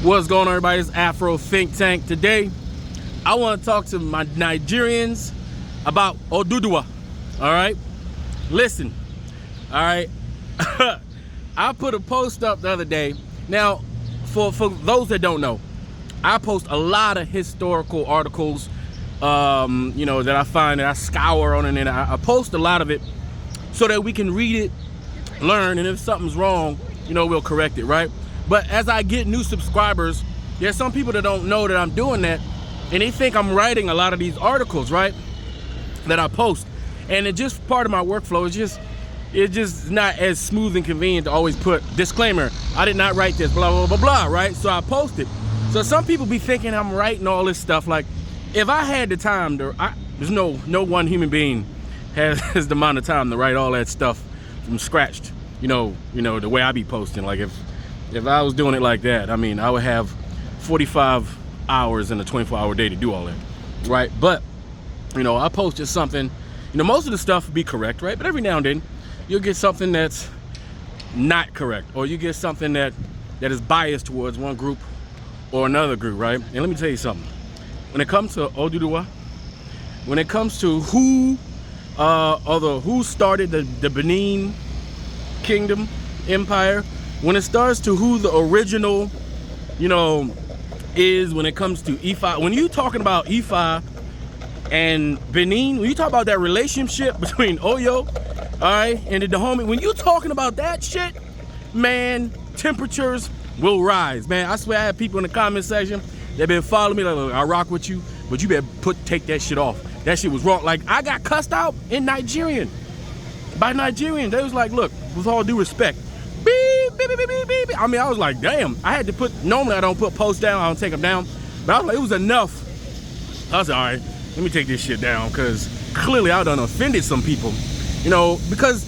What's going on, everybody? It's Afro Think Tank. Today, I want to talk to my Nigerians about Oduduwa. All right? Listen. All right? I put a post up the other day. Now, for those that don't know, I post a lot of historical articles, that I find, that I scour on, and then I post a lot of it so that we can read it, learn, and if something's wrong, we'll correct it, right? But as I get new subscribers, there's some people that don't know that I'm doing that, and they think I'm writing a lot of these articles, right, that I post. And it's just part of my workflow. It's just not as smooth and convenient to always put disclaimer, I did not write this, blah, blah, blah, blah, right? So I post it. So some people be thinking I'm writing all this stuff. Like, if I had the time, there's no one human being has the amount of time to write all that stuff from scratch, the way I be posting. Like, if I was doing it like that, I mean, I would have 45 hours in a 24-hour day to do all that, right? But, I posted something, most of the stuff would be correct, right? But every now and then, you'll get something that's not correct, or you get something that is biased towards one group or another group, right? And let me tell you something. When it comes to Oduduwa, when it comes to who started the Benin Kingdom Empire, when it starts to who the original, is, when it comes to Ifa, when you talking about Ifa and Benin, when you talk about that relationship between Oyo, all right, and the Dahomey, when you talking about that shit, man, temperatures will rise, man. I swear I have people in the comment section that been following me, like, look, I rock with you, but you better take that shit off. That shit was wrong. Like, I got cussed out in Nigerian by Nigerians. They was like, look, with all due respect, beep, beep, beep, beep, beep, beep. I mean, I was like, damn. I had to normally I don't put posts down, I don't take them down, but I was like, it was enough. I was like, all right, let me take this shit down, because clearly I done offended some people, because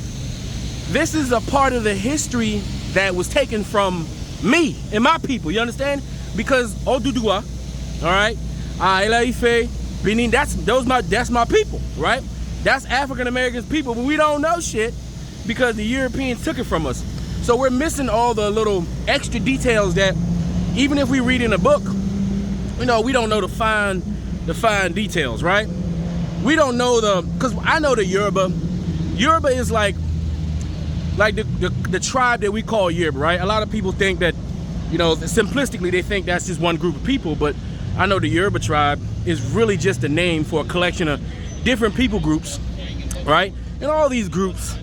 this is a part of the history that was taken from me and my people, you understand? Because Oduduwa, all right, Ife, Benin, that's my people, right? That's African Americans people, but we don't know shit because the Europeans took it from us. So we're missing all the little extra details that, even if we read in a book, we don't know the fine details, right? We don't know because I know the Yoruba. Yoruba is like the tribe that we call Yoruba, right? A lot of people think that, simplistically they think that's just one group of people, but I know the Yoruba tribe is really just a name for a collection of different people groups, right? And all these groups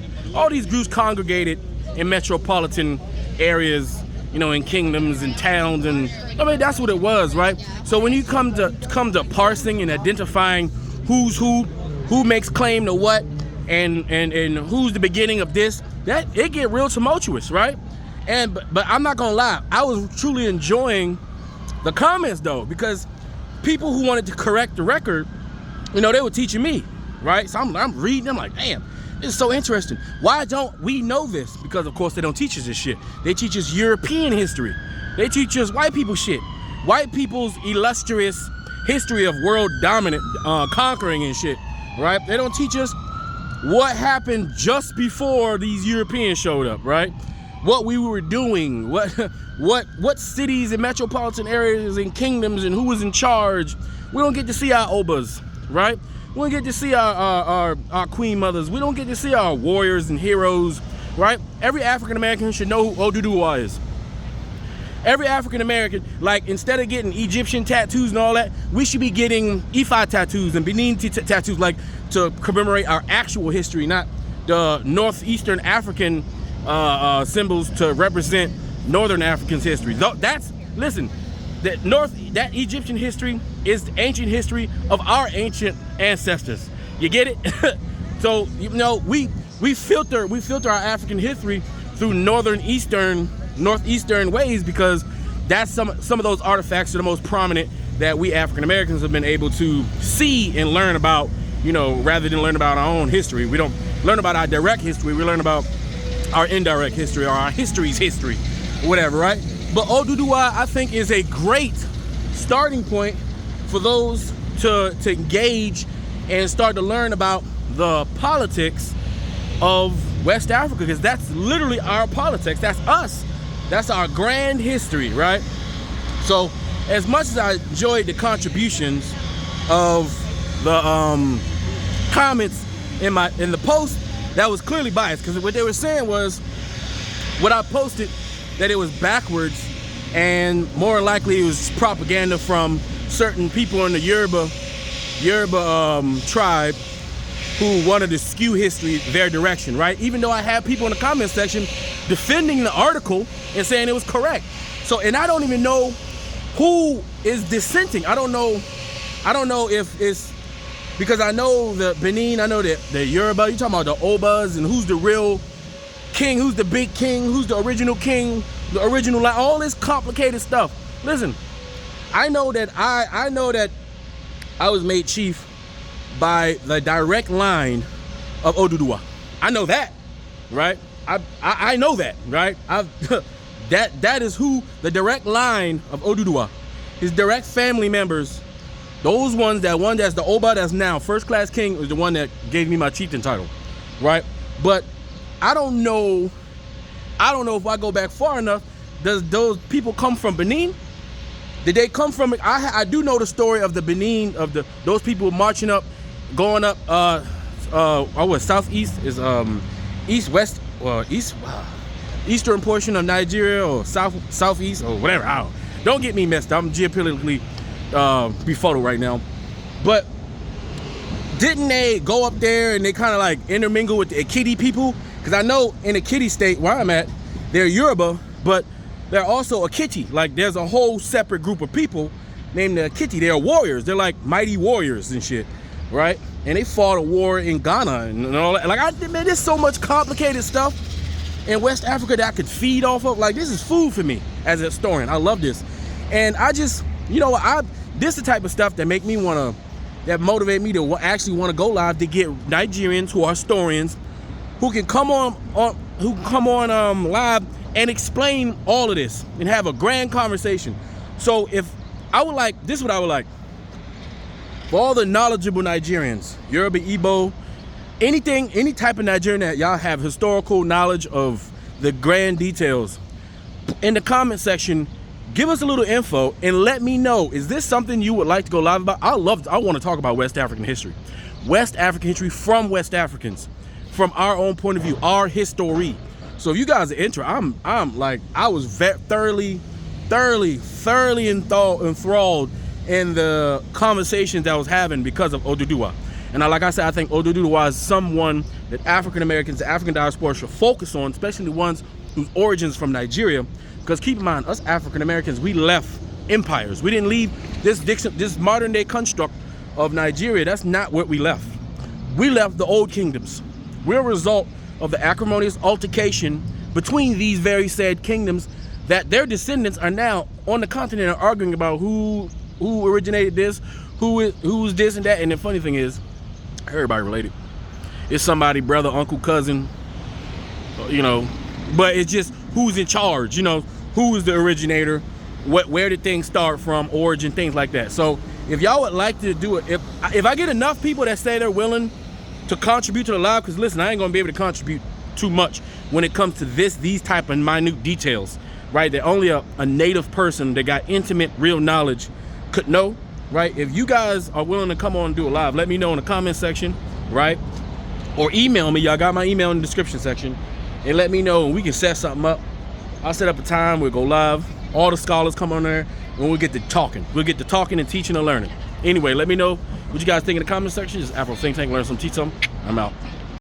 congregated in metropolitan areas, in kingdoms and towns, and I mean, that's what it was, right? So when you come to parsing and identifying who's who makes claim to what, and who's the beginning of this, that it get real tumultuous, right? But I'm not gonna lie, I was truly enjoying the comments though, because people who wanted to correct the record, they were teaching me, right? So I'm reading, I'm like, damn, this is so interesting. Why don't we know this? Because of course they don't teach us this shit. They teach us European history. They teach us white people shit. White people's illustrious history of world dominant, conquering and shit, right? They don't teach us what happened just before these Europeans showed up, right? What we were doing, what cities and metropolitan areas and kingdoms and who was in charge. We don't get to see our Obas, right? We don't get to see our queen mothers. We don't get to see our warriors and heroes, right? Every African American should know who Oduduwa is. Every African American, like, instead of getting Egyptian tattoos and all that, we should be getting Ifa tattoos and Benin tattoos, like, to commemorate our actual history, not the northeastern African symbols to represent northern Africans' history. Listen, that Egyptian history is the ancient history of our ancient ancestors. You get it? So we filter our African history through northeastern ways, because that's some of those artifacts are the most prominent that we African Americans have been able to see and learn about, rather than learn about our own history. We don't learn about our direct history, we learn about our indirect history, or our history's history, whatever, right? But Oduduwa, I think, is a great starting point for those to engage and start to learn about the politics of West Africa, because that's literally our politics. That's us. That's our grand history, right? So as much as I enjoyed the contributions of the comments in the post, that was clearly biased, because what they were saying was, what I posted, that it was backwards, and more likely it was propaganda from certain people in the Yoruba tribe who wanted to skew history their direction, right? Even though I had people in the comment section defending the article and saying it was correct. So, and I don't even know who is dissenting. I don't know if it's, because I know the Benin, I know the Yoruba, you're talking about the Obas, and who's the real king, who's the big king, who's the original king, the original, all this complicated stuff. Listen, I know that I was made chief by the direct line of Oduduwa. I know that, right? I know that, right? That is who the direct line of Oduduwa, his direct family members, those ones, that one that's the Oba that's now first class king, is the one that gave me my chieftain title, right? But I don't know if I go back far enough. Does those people come from Benin? Did they come from? I do know the story of the Benin, of those people marching up, going up. Southeast is eastern portion of Nigeria, or southeast, or whatever. Don't get me messed up. I'm geopolitically befuddled right now. But didn't they go up there and they kind of like intermingle with the Akiti people? Because I know in Akiti state where I'm at, they're Yoruba, but they're also Akiti. Like, there's a whole separate group of people named the Akiti. They're warriors. They're like mighty warriors and shit, right? And they fought a war in Ghana and all that. Like, man, there's so much complicated stuff in West Africa that I could feed off of. Like, this is food for me as a historian. I love this. And I just, this is the type of stuff that make me that motivate me to actually want to go live, to get Nigerians who are historians, who can come on live and explain all of this and have a grand conversation. So if I would like, this is what I would like. For all the knowledgeable Nigerians, Yoruba, Igbo, any type of Nigerian that y'all have historical knowledge of the grand details, in the comment section, give us a little info and let me know, is this something you would like to go live about? I want to talk about West African history. West African history from West Africans, from our own point of view, our history. So if you guys are interested, I was thoroughly enthralled in the conversations that I was having because of Oduduwa. And like I said, I think Oduduwa is someone that African Americans, the African diaspora should focus on, especially the ones whose origins from Nigeria. Because keep in mind, us African Americans, we left empires. We didn't leave this modern day construct of Nigeria. That's not what we left. We left the old kingdoms. We're a result of the acrimonious altercation between these very said kingdoms, that their descendants are now on the continent and arguing about who originated this, who's this and that. And the funny thing is, everybody related. It's somebody, brother, uncle, cousin, but it's just who's in charge, who is the originator, where did things start from, origin, things like that. So if y'all would like to do it, if I get enough people that say they're willing to contribute to the live, because listen, I ain't gonna be able to contribute too much when it comes to these type of minute details, right? That only a native person that got intimate, real knowledge could know, right? If you guys are willing to come on and do a live, let me know in the comment section, right? Or email me. Y'all got my email in the description section, and let me know, and we can set something up. I'll set up a time, we'll go live, all the scholars come on there, and we'll get to talking. We'll get to talking and teaching and learning. Anyway, let me know what you guys think in the comment section. Just Afro Think Tank, learn some, teach some. I'm out.